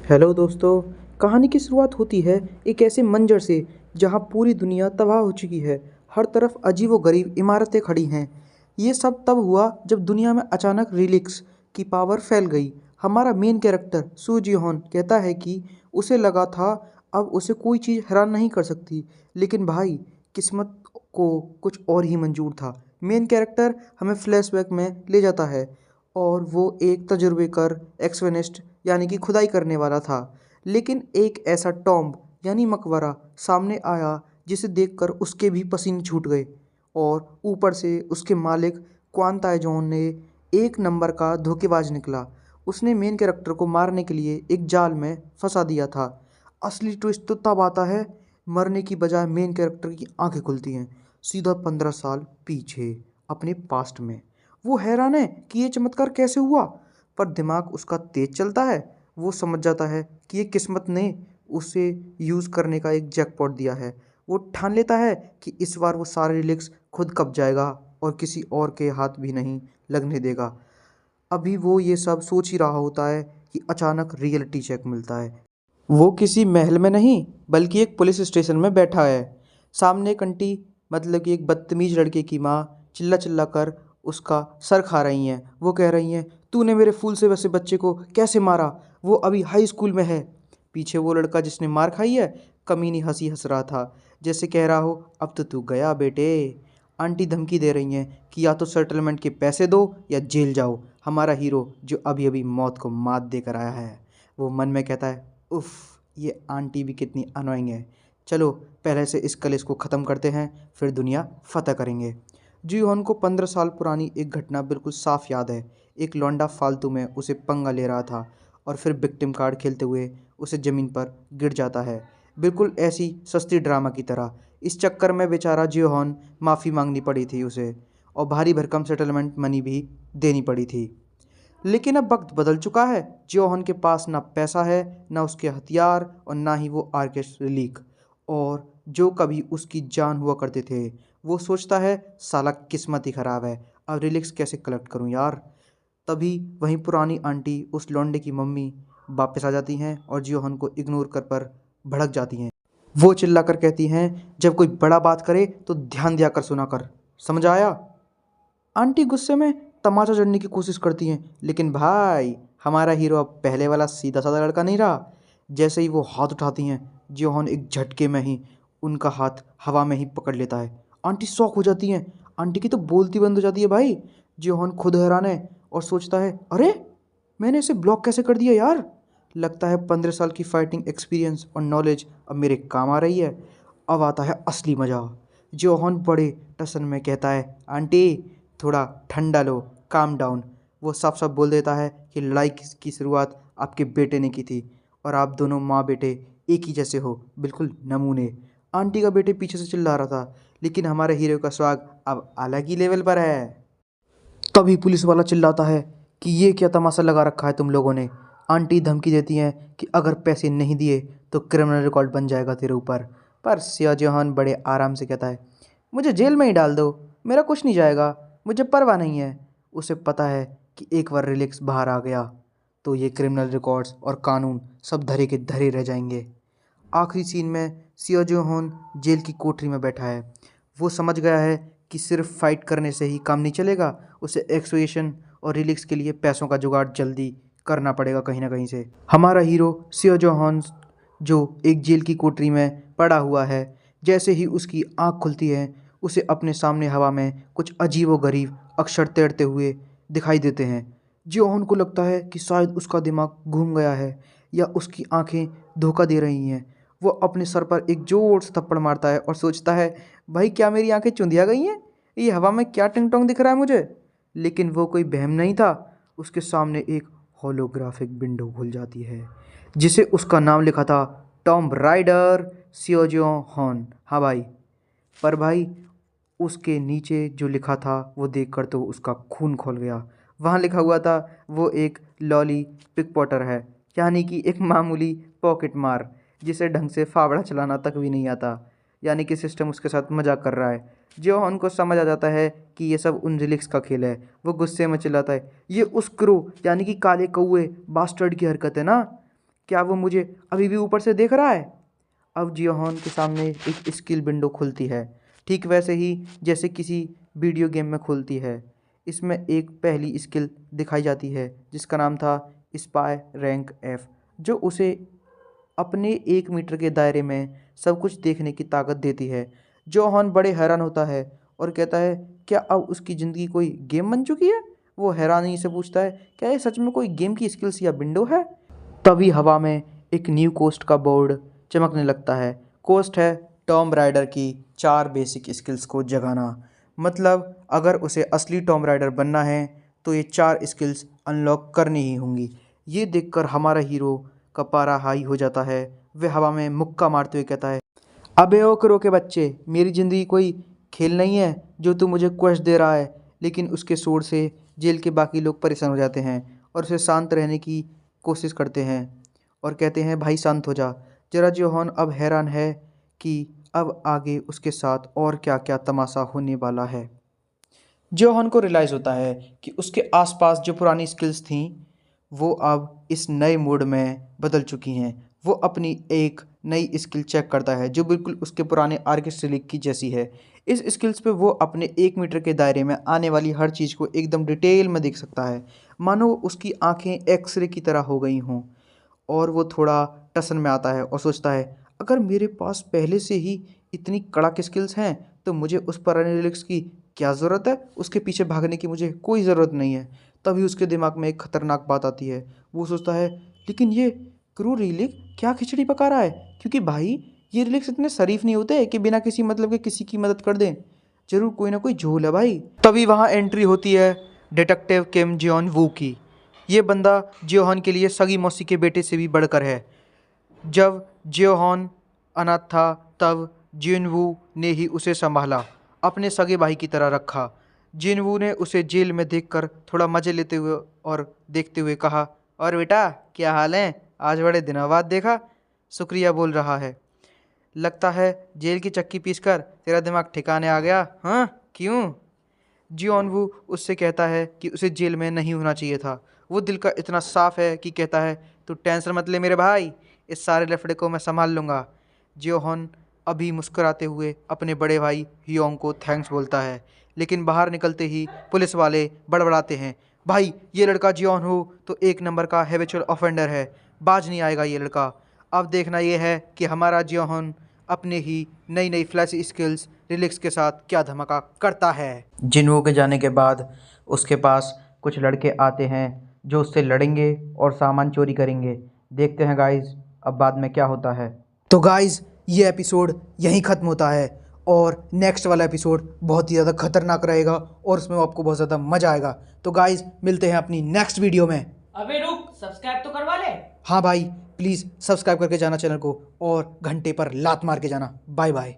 Hello दोस्तों। कहानी की शुरुआत होती है एक ऐसे मंजर से जहां पूरी दुनिया तबाह हो चुकी है। हर तरफ अजीबोगरीब इमारतें खड़ी हैं। ये सब तब हुआ जब दुनिया में अचानक रिलिक्स की पावर फैल गई। हमारा मेन कैरेक्टर सू जी होन कहता है कि उसे लगा था अब उसे कोई चीज़ हैरान नहीं कर सकती, लेकिन भाई किस्मत को कुछ और ही मंजूर था। मेन कैरेक्टर हमें फ्लैशबैक में ले जाता है और वो एक तजुर्बेकार एक्सवेनिस्ट यानी कि खुदाई करने वाला था। लेकिन एक ऐसा टॉम्ब यानी मकबरा सामने आया जिसे देखकर उसके भी पसीने छूट गए। और ऊपर से उसके मालिक क्वान ताइजोन ने एक नंबर का धोखेबाज निकला। उसने मेन कैरेक्टर को मारने के लिए एक जाल में फंसा दिया था। असली ट्विस्ट तो तब आता है, मरने की बजाय मेन कैरेक्टर की आंखें खुलती हैं सीधा 15 साल पीछे अपने पास्ट में। वो हैरान है कि ये चमत्कार कैसे हुआ, पर दिमाग उसका तेज चलता है। वो समझ जाता है कि ये किस्मत ने उसे यूज़ करने का एक जैकपॉट दिया है। वो ठान लेता है कि इस बार वो सारे रिलिक्स खुद कब जाएगा और किसी और के हाथ भी नहीं लगने देगा। अभी वो ये सब सोच ही रहा होता है कि अचानक रियलिटी चेक मिलता है। वो किसी महल में नहीं बल्कि एक पुलिस स्टेशन में बैठा है। सामने एक आंटी, मतलब कि एक बदतमीज लड़के की माँ, चिल्ला चिल्ला कर उसका सर खा रही हैं। वो कह रही हैं, तूने मेरे फूल से वैसे बच्चे को कैसे मारा, वो अभी हाई स्कूल में है। पीछे वो लड़का जिसने मार खाई है कमीनी हंसी हंस रहा था, जैसे कह रहा हो अब तो तू गया बेटे। आंटी धमकी दे रही हैं कि या तो सेटलमेंट के पैसे दो या जेल जाओ। हमारा हीरो जो अभी अभी मौत को मात देकर आया है वो मन में कहता है, उफ, ये आंटी भी कितनी अनोइंग है। चलो पहले से इस कलेश को ख़त्म करते हैं, फिर दुनिया फतह करेंगे। जी होन को 15 साल पुरानी एक घटना बिल्कुल साफ याद है। एक लौंडा फालतू में उसे पंगा ले रहा था और फिर विक्टिम कार्ड खेलते हुए उसे ज़मीन पर गिर जाता है, बिल्कुल ऐसी सस्ती ड्रामा की तरह। इस चक्कर में बेचारा जियोहॉन माफ़ी मांगनी पड़ी थी उसे, और भारी भरकम सेटलमेंट मनी भी देनी पड़ी थी। लेकिन अब वक्त बदल चुका है। जियोहन के पास ना पैसा है, ना उसके हथियार, और ना ही वो आर्केस्ट रिलीक और जो कभी उसकी जान हुआ करते थे। वो सोचता है साला किस्मत ही ख़राब है, अब रिलिक्स कैसे कलेक्ट करूं यार। तभी वहीं पुरानी आंटी, उस लौंडे की मम्मी, वापस आ जाती हैं और जियोहन को इग्नोर कर पर भड़क जाती हैं। वो चिल्लाकर कहती हैं, जब कोई बड़ा बात करे तो ध्यान दिया कर, सुना कर, समझ आया। आंटी गुस्से में तमाचा जड़ने की कोशिश करती हैं, लेकिन भाई हमारा हीरो अब पहले वाला सीधा साधा लड़का नहीं रहा। जैसे ही वो हाथ उठाती हैं जियोहन एक झटके में ही उनका हाथ हवा में ही पकड़ लेता है। आंटी शॉक हो जाती हैं। आंटी की तो बोलती बंद हो जाती है भाई। जियोहन खुद हैरान है और सोचता है, अरे मैंने इसे ब्लॉक कैसे कर दिया यार। लगता है 15 साल की फाइटिंग एक्सपीरियंस और नॉलेज अब मेरे काम आ रही है। अब आता है असली मज़ा। जोहन बड़े टसन में कहता है, आंटी थोड़ा ठंडा लो, काम डाउन। वो साफ साफ बोल देता है कि लड़ाई की शुरुआत आपके बेटे ने की थी और आप दोनों माँ बेटे एक ही जैसे हो, बिल्कुल नमूने। आंटी का बेटे पीछे से चिल्ला रहा था, लेकिन हमारे हीरो का स्वाग अब अलग ही लेवल पर है। तभी पुलिस वाला चिल्लाता है कि ये क्या तमाशा लगा रखा है तुम लोगों ने। आंटी धमकी देती हैं कि अगर पैसे नहीं दिए तो क्रिमिनल रिकॉर्ड बन जाएगा तेरे ऊपर। पर शाहजहान बड़े आराम से कहता है, मुझे जेल में ही डाल दो, मेरा कुछ नहीं जाएगा, मुझे परवाह नहीं है। उसे पता है कि एक बार रिलिक्स बाहर आ गया तो ये क्रिमिनल रिकॉर्ड्स और कानून सब धरे के धरे रह जाएंगे। आखिरी सीन में सियोजोहोन जेल की कोठरी में बैठा है। वो समझ गया है कि सिर्फ फाइट करने से ही काम नहीं चलेगा, उसे एक्सोएशन और रिलिक्स के लिए पैसों का जुगाड़ जल्दी करना पड़ेगा कहीं ना कहीं से। हमारा हीरो सियोजोहोन जो एक जेल की कोठरी में पड़ा हुआ है, जैसे ही उसकी आंख खुलती है उसे अपने सामने हवा में कुछ अजीबोगरीब अक्षर तैरते हुए दिखाई देते हैं। जियोहन को लगता है कि शायद उसका दिमाग घूम गया है या उसकी आंखें धोखा दे रही हैं। वो अपने सर पर एक जोर से थप्पड़ मारता है और सोचता है, भाई क्या मेरी आंखें चुंधिया गई हैं, ये हवा में क्या टिंग टोंग दिख रहा है मुझे। लेकिन वो कोई वहम नहीं था। उसके सामने एक होलोग्राफिक विंडो खुल जाती है जिसे उसका नाम लिखा था, टॉम राइडर सियोजियो हॉन। हाँ भाई, पर भाई उसके नीचे जो लिखा था वो देखकर तो उसका खून खौल गया। वहाँ लिखा हुआ था, वो एक लॉली पिक पॉटर है, यानी कि एक मामूली पॉकेट मार जिसे ढंग से फावड़ा चलाना तक भी नहीं आता। यानी कि सिस्टम उसके साथ मजाक कर रहा है। जो उनको समझ आ जाता है कि ये सब उन रिलिक्स का खेल है। वो गुस्से में चिल्लाता है, ये उस क्रू यानी कि काले कौए बास्टर्ड की हरकत है ना। क्या वो मुझे अभी भी ऊपर से देख रहा है? अब जियोहॉन के सामने एक स्किल विंडो खुलती है, ठीक वैसे ही जैसे किसी वीडियो गेम में खुलती है। इसमें एक पहली स्किल दिखाई जाती है जिसका नाम था स्पाई रैंक एफ, जो उसे अपने 1 मीटर के दायरे में सब कुछ देखने की ताकत देती है। जियोहॉन बड़े हैरान होता है और कहता है, क्या अब उसकी ज़िंदगी कोई गेम बन चुकी है? वो हैरानी से पूछता है, क्या ये सच में कोई गेम की स्किल्स या विंडो है? तभी हवा में एक न्यू कोस्ट का बोर्ड चमकने लगता है। कोस्ट है टॉम राइडर की 4 बेसिक स्किल्स को जगाना। मतलब अगर उसे असली टॉम राइडर बनना है तो ये 4 स्किल्स अनलॉक करनी ही होंगी। ये देखकर हमारा हीरो का पारा हाई हो जाता है। वह हवा में मुक्का मारते हुए कहता है, अबे ओ करो के बच्चे, मेरी ज़िंदगी कोई खेल नहीं है जो तू मुझे क्वेश्चन दे रहा है। लेकिन उसके शोर से जेल के बाकी लोग परेशान हो जाते हैं और उसे शांत रहने की कोशिश करते हैं और कहते हैं, भाई शांत हो जा जरा। जियोहॉन अब हैरान है कि अब आगे उसके साथ और क्या क्या तमाशा होने वाला है। जियोहॉन को रियलाइज़ होता है कि उसके आसपास जो पुरानी स्किल्स थीं वो अब इस नए मोड में बदल चुकी हैं। वो अपनी एक नई स्किल चेक करता है जो बिल्कुल उसके पुराने आर्केस्ट रिलीक की जैसी है। इस स्किल्स पे वो अपने 1 मीटर के दायरे में आने वाली हर चीज़ को एकदम डिटेल में देख सकता है, मानो उसकी आंखें एक्सरे की तरह हो गई हों। और वो थोड़ा टसन में आता है और सोचता है, अगर मेरे पास पहले से ही इतनी कड़क स्किल्स हैं तो मुझे उस पुराने रिलीक्स की क्या ज़रूरत है? उसके पीछे भागने की मुझे कोई ज़रूरत नहीं है। तभी उसके दिमाग में एक खतरनाक बात आती है। वो सोचता है, लेकिन ये क्रू रिलिक क्या खिचड़ी पका रहा है? क्योंकि भाई ये रिलिक्स इतने शरीफ नहीं होते कि बिना किसी मतलब के किसी की मदद कर दें। जरूर कोई ना कोई झोल है भाई। तभी वहाँ एंट्री होती है डिटेक्टिव किम जियोन वू की। ये बंदा जियोहॉन के लिए सगी मौसी के बेटे से भी बढ़कर है। जब जियोहॉन अनाथ था तब जिनवू ने ही उसे संभाला, अपने सगे भाई की तरह रखा। जिनवू ने उसे जेल में देखकर थोड़ा मज़े लेते हुए और देखते हुए कहा, और बेटा क्या हाल है? आज बड़े दिनों बाद देखा। शुक्रिया बोल रहा है। लगता है जेल की चक्की पीसकर तेरा दिमाग ठिकाने आ गया। हाँ क्यों? जियोनवू उससे कहता है कि उसे जेल में नहीं होना चाहिए था। वो दिल का इतना साफ है कि कहता है, तू टेंशन मत ले मेरे भाई, इस सारे लफड़े को मैं संभाल लूँगा। जियोहॉन अभी मुस्कुराते हुए अपने बड़े भाई हियोंग को थैंक्स बोलता है, लेकिन बाहर निकलते ही पुलिस वाले बड़बड़ाते हैं, भाई ये लड़का जियोनवू तो 1 नंबर का हैबिचुअल ऑफेंडर है, बाज नहीं आएगा ये लड़का। अब देखना ये है कि हमारा जियोहॉन अपने ही नई नई फ्लैश स्किल्स रिलिक्स के साथ क्या धमाका करता है। जिनवू के जाने के बाद उसके पास कुछ लड़के आते हैं जो उससे लड़ेंगे और सामान चोरी करेंगे। देखते हैं गाइज अब बाद में क्या होता है। तो गाइज ये एपिसोड यहीं ख़त्म होता है और नेक्स्ट वाला एपिसोड बहुत ही ज़्यादा खतरनाक रहेगा और उसमें आपको बहुत ज़्यादा मज़ा आएगा। तो गाइज मिलते हैं अपनी नेक्स्ट वीडियो में। अबे रुक, सब्सक्राइब तो करवा ले। हाँ भाई प्लीज़ सब्सक्राइब करके जाना चैनल को और घंटे पर लात मार के जाना। Bye bye.